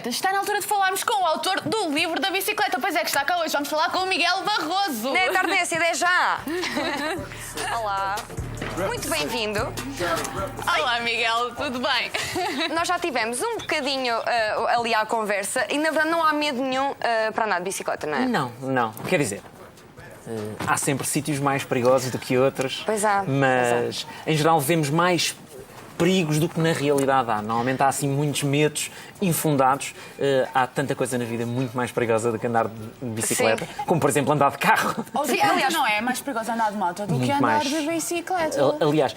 Está na altura de falarmos com o autor do livro da bicicleta. Pois é, que está cá hoje. Vamos falar com o Miguel Barroso. Não é tarde, é já. Olá. Muito bem-vindo. Olá, Miguel. Tudo bem? Nós já tivemos um bocadinho ali à conversa e, na verdade, não há medo nenhum para andar de bicicleta, não é? Não. Quer dizer, há sempre sítios mais perigosos do que outros. Pois há. Mas, em geral, vemos mais perigos do que na realidade há. Normalmente há assim muitos medos infundados. Há tanta coisa na vida muito mais perigosa do que andar de bicicleta. Sim. Como, por exemplo, andar de carro. Sim, aliás, não é mais perigoso andar de moto do que andar de bicicleta. Aliás,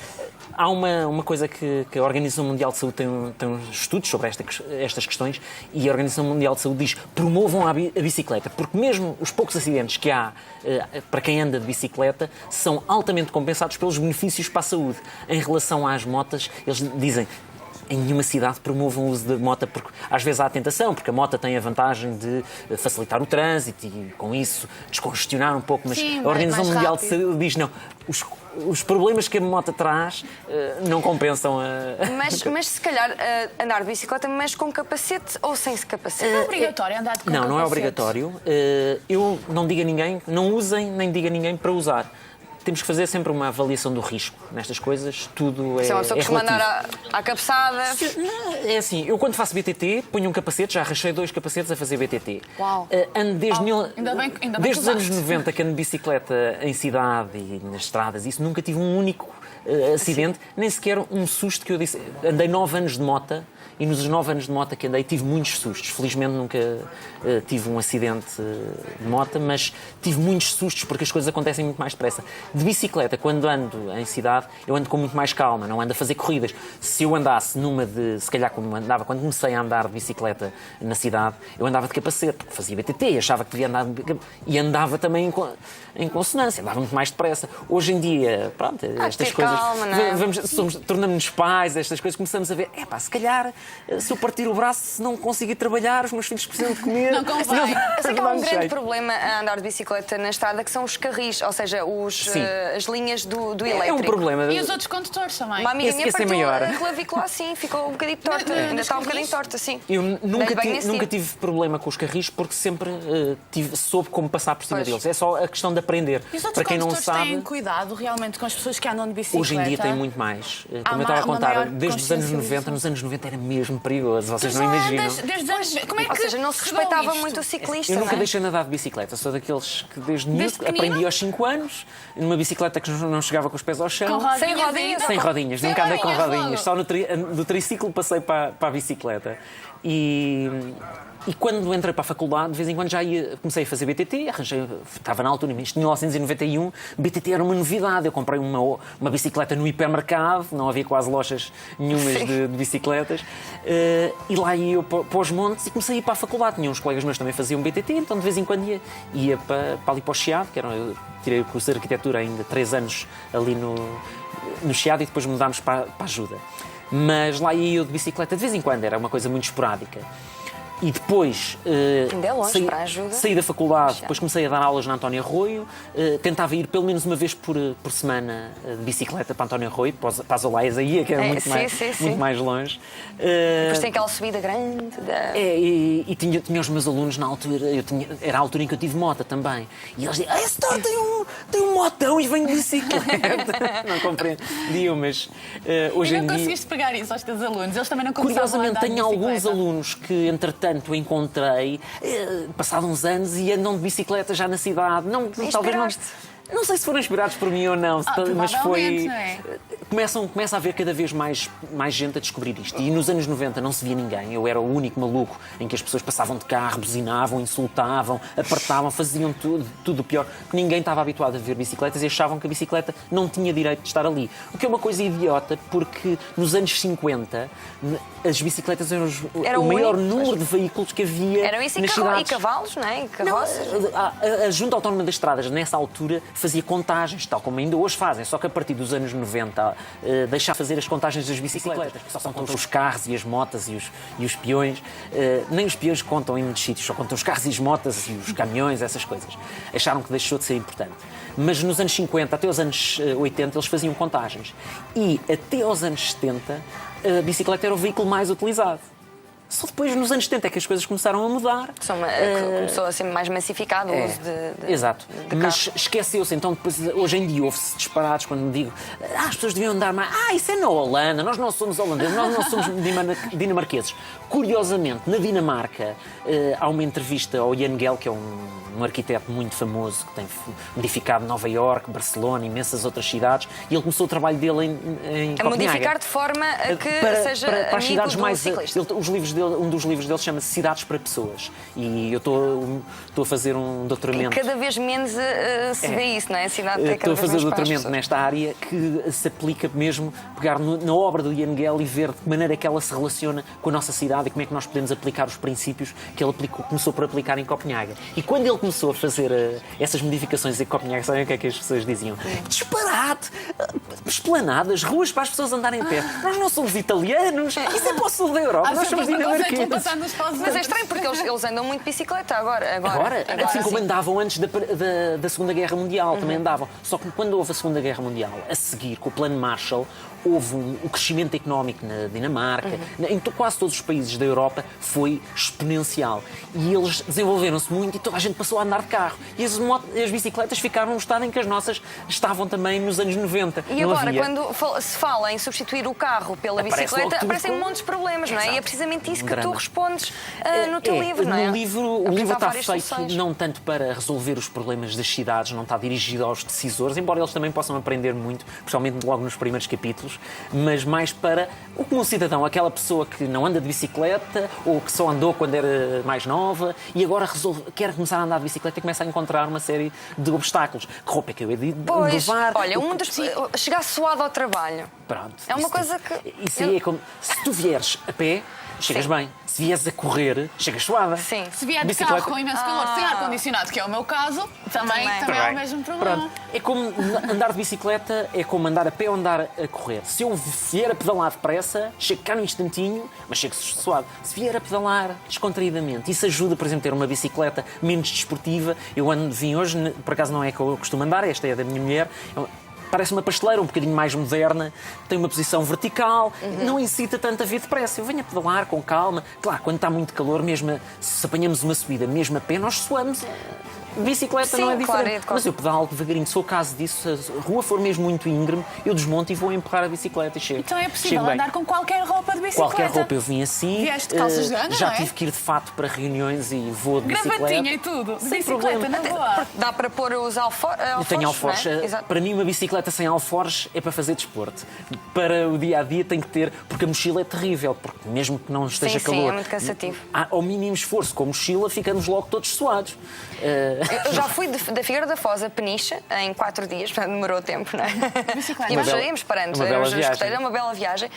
há uma coisa que a Organização Mundial de Saúde tem estudos sobre estas questões, e a Organização Mundial de Saúde diz: promovam a bicicleta, porque mesmo os poucos acidentes que há para quem anda de bicicleta são altamente compensados pelos benefícios para a saúde. Em relação às motas, eles dizem: em nenhuma cidade promovam o uso da moto, porque às vezes há a tentação, porque a moto tem a vantagem de facilitar o trânsito e, com isso, descongestionar um pouco. Mas sim, a Organização Mundial de Saúde diz: não, os problemas que a moto traz não compensam a... Mas se calhar andar de bicicleta, mas com capacete ou sem capacete? Não é obrigatório andar de capacete? Não é obrigatório. Eu não digo a ninguém, não usem, nem digo a ninguém para usar. Temos que fazer sempre uma avaliação do risco nestas coisas, tudo é Se é uma pessoa que costuma relativo. andar à cabeçada... É assim, eu quando faço BTT ponho um capacete, já arrachei 2 capacetes a fazer BTT. Uau. Ando desde, Ainda bem desde os anos usaste. 90 que ando de bicicleta em cidade e nas estradas, isso nunca tive um único acidente, nem sequer um susto que eu disse. Andei 9 anos de moto. E nos 9 anos de moto que andei tive muitos sustos. Felizmente nunca tive um acidente de moto, mas tive muitos sustos porque as coisas acontecem muito mais depressa. De bicicleta, quando ando em cidade, eu ando com muito mais calma, não ando a fazer corridas. Se eu andasse se calhar quando comecei a andar de bicicleta na cidade, eu andava de capacete, porque fazia BTT, achava que devia andar e andava também em consonância, andava muito mais depressa. Hoje em dia, pronto, estas coisas... Calma, não é? Tornamos-nos pais, estas coisas, começamos a ver, se calhar... Se eu partir o braço, se não conseguir trabalhar, os meus filhos precisam de comer. Não convém. Eu sei que há um grande problema a andar de bicicleta na estrada, que são os carris, ou seja, as linhas do elétrico. É um problema. E os outros condutores também. Uma amiga minha esse é partiu maior. a clavícula assim, ficou um bocadinho torta. Ainda está um bocadinho torta, sim. Eu nunca tive problema com os carris porque sempre soube como passar por cima deles. É só a questão de aprender. E os outros Para quem não condutores sabe, têm cuidado realmente com as pessoas que andam de bicicleta? hoje em dia tem muito mais. Como eu estava a contar, desde os anos 90, nos anos 90 era mesmo perigoso, vocês não imaginam. Desde anos... Como é que Ou seja, não se respeitava muito o ciclista. Eu nunca não é? deixei de andar de bicicleta, sou daqueles que desde miúdo pequenino? aprendi aos 5 anos, numa bicicleta que não chegava com os pés ao chão. Sem rodinhas? Sem rodinhas, Sem nunca andei com rodinhas, rodinhas. Só do triciclo passei para a bicicleta. E quando entrei para a faculdade, de vez em quando comecei a fazer BTT, estava na altura, em 1991, BTT era uma novidade. Eu comprei uma bicicleta no hipermercado, não havia quase lojas nenhumas de bicicletas, e lá ia eu para os montes e comecei a ir para a faculdade. Tinha uns colegas meus que também faziam BTT, então de vez em quando ia para ali para o Chiado, eu tirei o curso de arquitetura ainda 3 anos ali no Chiado, e depois mudámos para a Ajuda. Mas lá ia eu de bicicleta de vez em quando, era uma coisa muito esporádica. E depois ainda é longe para a Ajuda. Saí da faculdade, depois comecei a dar aulas na António Arroio, tentava ir pelo menos uma vez por semana de bicicleta para António Arroio, para as Olaias, aí que era muito mais longe. Depois tem aquela subida grande. E tinha os meus alunos na altura, era a altura em que eu tive moto também, e eles diziam: esse tem um motão e vem de bicicleta. Não compreendiam, mas hoje em dia... E não conseguiste pegar isso aos teus alunos? Eles também não começavam a andar Curiosamente, de tenho bicicleta? alguns alunos que, entretanto, encontrei, passados uns anos, e andam de bicicleta já na cidade. Talvez não sei se foram inspirados por mim ou não, mas foi... Não é? Começa a haver cada vez mais gente a descobrir isto. E nos anos 90 não se via ninguém. Eu era o único maluco em que as pessoas passavam de carro, buzinavam, insultavam, apertavam, faziam tudo o pior. Porque ninguém estava habituado a ver bicicletas e achavam que a bicicleta não tinha direito de estar ali. O que é uma coisa idiota, porque nos anos 50 as bicicletas eram o maior número de veículos que havia nas cidades. E cavalos, não é? E carroças. A Junta Autónoma das Estradas, nessa altura, fazia contagens, tal como ainda hoje fazem, só que a partir dos anos 90 deixar de fazer as contagens das bicicletas, só contam os carros e as motas e os peões. Nem os peões contam em muitos sítios, só contam os carros e as motas e os caminhões, essas coisas. Acharam que deixou de ser importante. Mas nos anos 50 até os anos 80 eles faziam contagens. E até aos anos 70 a bicicleta era o veículo mais utilizado. Só depois, nos anos 70, é que as coisas começaram a mudar. Começou a ser mais massificado o uso de Exato. de Mas carro. esqueceu-se. Então, depois, hoje em dia, ouve-se disparados quando me digo as pessoas deviam andar mais. Isso é na Holanda, nós não somos holandeses, nós não somos dinamarqueses. Curiosamente, na Dinamarca, há uma entrevista ao Jan Gehl, que é um arquiteto muito famoso, que tem modificado Nova Iorque, Barcelona, imensas outras cidades, e ele começou o trabalho dele em A Copenhague. modificar de forma a que seja para as amigo cidades do mais. ciclista. Um dos livros dele chama-se Cidades para Pessoas. E eu estou a fazer um doutoramento. Cada vez menos se vê isso, não é? A cidade é Estou cada a vez fazer mais doutoramento para as nesta área que se aplica mesmo pegar na obra do Jan Gehl e ver de que maneira é que ela se relaciona com a nossa cidade e como é que nós podemos aplicar os princípios que ele começou por aplicar em Copenhague. E quando ele começou a fazer essas modificações em Copenhague, sabem o que é que as pessoas diziam? Disparate! Esplanadas, ruas para as pessoas andarem em pé. Nós não somos italianos, isso é para o sul da Europa, nós somos dinamarqueses. Mas é estranho porque eles andam muito de bicicleta agora. Assim como sim. andavam antes da Segunda Guerra Mundial, também andavam. Só que quando houve a Segunda Guerra Mundial, a seguir, com o Plano Marshall, houve o crescimento económico na Dinamarca, em quase todos os países da Europa, foi exponencial. E eles desenvolveram-se muito e toda a gente passou a andar de carro. E as bicicletas ficaram no estado em que as nossas estavam também nos anos 90. E agora, quando se fala em substituir o carro pela Aparece logo bicicleta, tudo aparecem com- montes de problemas, não é? Exato. E é precisamente isso que Drama. tu respondes no teu livro, não é? O livro Apresentar está várias feito soluções. não tanto para resolver os problemas das cidades, não está dirigido aos decisores, embora eles também possam aprender muito, principalmente logo nos primeiros capítulos, mas mais para o comum cidadão, aquela pessoa que não anda de bicicleta ou que só andou quando era mais nova e agora quer começar a andar de bicicleta e começa a encontrar uma série de obstáculos. Que roupa é que eu hei de Pois, levar? olha, chegar suado ao trabalho. Pronto, É uma isso coisa que... Isso aí é como... Se tu vieres a pé, chegas Sim. bem. Se vieres a correr, chegas suada. Sim. Se vier de Bicicleta. carro com imenso calor, sem ar-condicionado, que é o meu caso, também é o mesmo problema. Pronto. É como andar de bicicleta, é como andar a pé ou andar a correr. Se eu vier a pedalar depressa, chego cá no instantinho, mas chego suado. Se vier a pedalar descontraídamente, isso ajuda, por exemplo, a ter uma bicicleta menos desportiva. Vim hoje, por acaso não é que eu costumo andar, esta é da minha mulher. Parece uma pasteleira um bocadinho mais moderna, tem uma posição vertical, não incita tanto a vir depressa. Eu venho a pedalar com calma. Claro, quando está muito calor, mesmo se apanhamos uma subida, mesmo a pé, nós suamos. Bicicleta Sim, não é claro, diferente. é de qualquer- Mas eu pedalo devagarinho. Se for o caso disso, se a rua for mesmo muito íngreme, eu desmonto e vou empurrar a bicicleta e chego. Então é possível Chego bem. andar com qualquer roupa de bicicleta. Qualquer roupa eu vim assim. Vieste de calças de ganga, já não é? tive que ir de fato para reuniões e vou de bicicleta. Gravatinha e tudo. Sem Bicicleta, problema. na boa. Dá para pôr os alforjes, Eu tenho alforjes. não é? Exato. Para mim, uma bicicleta sem alforjes é para fazer desporto. Para o dia a dia tem que ter, porque a mochila é terrível, porque mesmo que não esteja Sim, calor, é muito cansativo. Ao mínimo esforço com a mochila, ficamos logo todos suados. Eu já fui da Figueira da Foz a Peniche em 4 dias, portanto demorou tempo, não é? Bicicleta. Íamos, Uma bela- íamos parando, uma bela íamos nos viagem. escuteiros, é uma bela viagem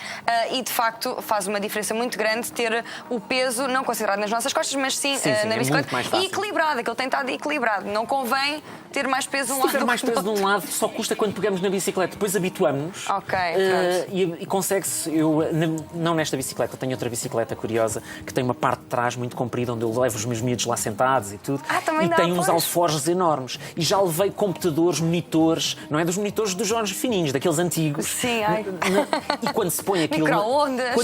e de facto faz uma diferença muito grande ter o peso não concentrado nas nossas costas, mas sim, Sim, na é bicicleta muito mais fácil. e equilibrado, aquele tem estado equilibrado. Não convém ter mais peso de um Se lado tiver do mais que do peso de outro. um lado, só custa quando pegamos na bicicleta. Depois habituamos-nos. Ok, e consegue-se. Não nesta bicicleta, tenho outra bicicleta curiosa que tem uma parte de trás muito comprida onde eu levo os meus miúdos lá sentados e tudo. Também e dá, tem uns pois. alforjes enormes. E já levei computadores, monitores, não é dos monitores dos Jorge fininhos, daqueles antigos. Sim, ai. E quando se põe aquilo. Micro-ondas.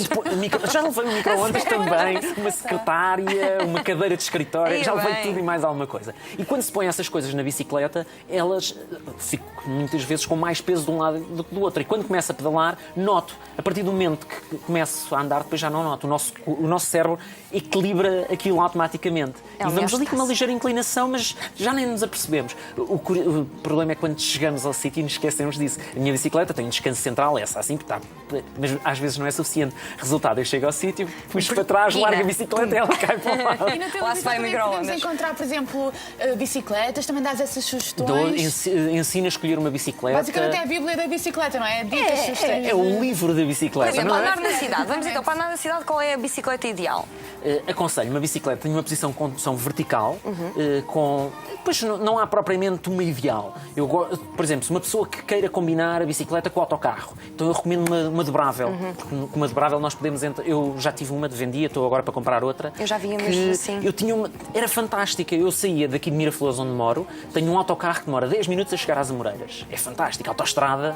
Já levei um micro-ondas também, uma secretária, uma cadeira de escritório, Aí já levei bem. tudo e mais alguma coisa. E quando se põe essas coisas na bicicleta, elas ficam muitas vezes com mais peso de um lado do que do outro. E quando começo a pedalar, noto. A partir do momento que começo a andar, depois já não noto. O nosso cérebro equilibra aquilo automaticamente. É E vamos ali com uma homeostase. ligeira inclinação, mas já nem nos apercebemos. O problema é quando chegamos ao sítio e nos esquecemos disso. A minha bicicleta tem um descanso central, essa assim, está, mas às vezes não é suficiente. Resultado, eu chego ao sítio, puxo para trás, Pina. largo a bicicleta e ela cai para o lado. E na teu Lá livro se vai também micro-ondas. podemos encontrar, por exemplo, bicicletas, também dás essas sugestões. Ensina a escolher uma bicicleta. Basicamente é a Bíblia da bicicleta, não é? Dicas, sugestões. É o livro da Por bicicleta, exemplo, não é? andar na cidade. Vamos então para andar na cidade, qual é a bicicleta ideal? Aconselho uma bicicleta, tem uma posição com condução vertical, Pois não há propriamente uma ideal. Por exemplo, se uma pessoa que queira combinar a bicicleta com o autocarro, então eu recomendo uma dobrável. Porque com uma dobrável nós podemos... Eu já tive uma, vendia, estou agora para comprar outra. Eu já vi a mesmo assim. Eu tinha uma... Era fantástica. Eu saía daqui de Miraflores, onde moro, tenho um autocarro que demora 10 minutos a chegar às Amoreiras. É fantástico. Autoestrada.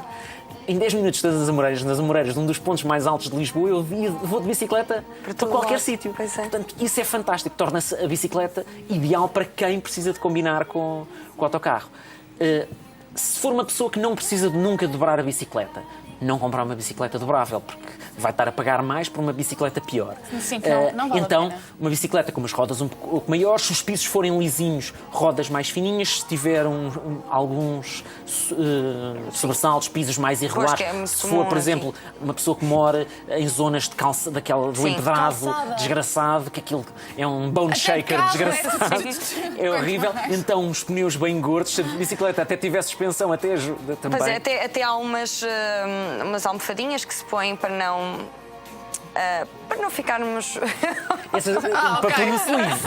Em 10 minutos das Amoreiras, nas Amoreiras, de um dos pontos mais altos de Lisboa, eu vou de bicicleta para qualquer sítio. Portanto, isso é fantástico. Torna-se a bicicleta ideal para quem precisa de combinar com o autocarro. Se for uma pessoa que não precisa de nunca dobrar a bicicleta, não comprar uma bicicleta dobrável, porque vai estar a pagar mais por uma bicicleta pior. Sim, não vale então, a pena. uma bicicleta com umas rodas um pouco maiores, se os pisos forem lisinhos, rodas mais fininhas, se tiver alguns sobressaltos, pisos mais irregulares, se for, por exemplo, uma pessoa que mora em zonas de calça, do empedrado desgraçado, que aquilo é um bone shaker desgraçado, é horrível, então uns pneus bem gordos, se a bicicleta até tivesse suspensão, até ajuda também. Pois é, até há umas almofadinhas que se põem para não ficarmos... Para pôr no feliz.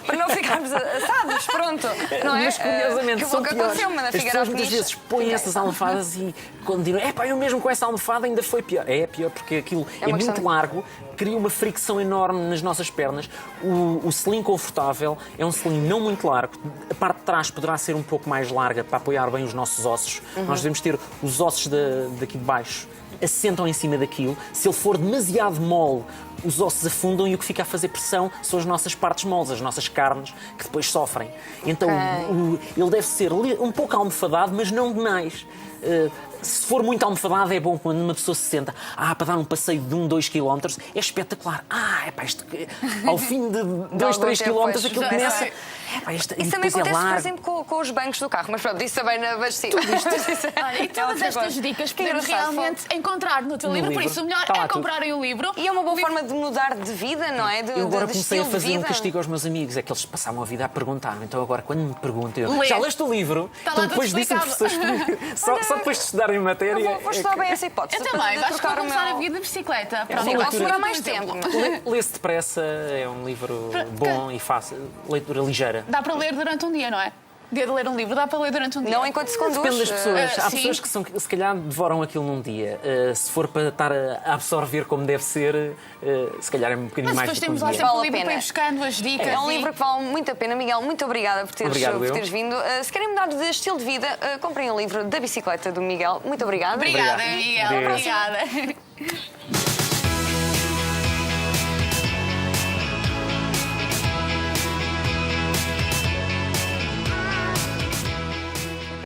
Para não ficarmos assados, pronto. Não é? Mas curiosamente que são piores. na As pessoas muitas vezes põem essas almofadas e quando dizem, eu mesmo com essa almofada ainda foi pior. É pior porque aquilo é muito largo, cria uma fricção enorme nas nossas pernas. O selim confortável é um selim não muito largo. A parte de trás poderá ser um pouco mais larga para apoiar bem os nossos ossos. Nós devemos ter os ossos daqui de baixo assentam em cima daquilo. Se ele for demasiado mole, os ossos afundam e o que fica a fazer pressão são as nossas partes moles, as nossas carnes, que depois sofrem. Então ele deve ser um pouco almofadado, mas não demais. Se for muito almofadado é bom quando uma pessoa se senta para dar um passeio de 2 km, é espetacular. Ao fim de 2, 3 km aquilo começa... Isso também acontece, por exemplo, com os bancos do carro, mas pronto, isso também na vestida. Olha, e todas estas dicas podemos realmente encontrar no teu livro, por isso o melhor é comprarem o livro. E é uma boa forma de mudar de vida, não é? Eu agora comecei a fazer um castigo aos meus amigos, é que eles passavam a vida a perguntar-me. Então agora, quando me perguntam, já leste o livro? Então depois disso as pessoas só depois de estudarem matéria... Vou estudar bem essa hipótese. Eu também, vais começar a vida de bicicleta. Posso demorar mais tempo. Lê-se depressa, é um livro bom e fácil, leitura ligeira. Dá para ler durante um dia, não é? Dia de ler um livro, dá para ler durante um dia. Não enquanto se conduz. Depende das pessoas. Há sim. pessoas que se calhar devoram aquilo num dia. Se for para estar a absorver como deve ser, se calhar é um bocadinho mais do que um dia. Mas depois temos lá sempre o livro para ir buscando as dicas. É um livro que vale muito a pena. Miguel, muito obrigada por teres vindo. Se querem mudar de estilo de vida, comprem o livro da bicicleta do Miguel. Muito obrigada. Obrigada, Miguel. Obrigada.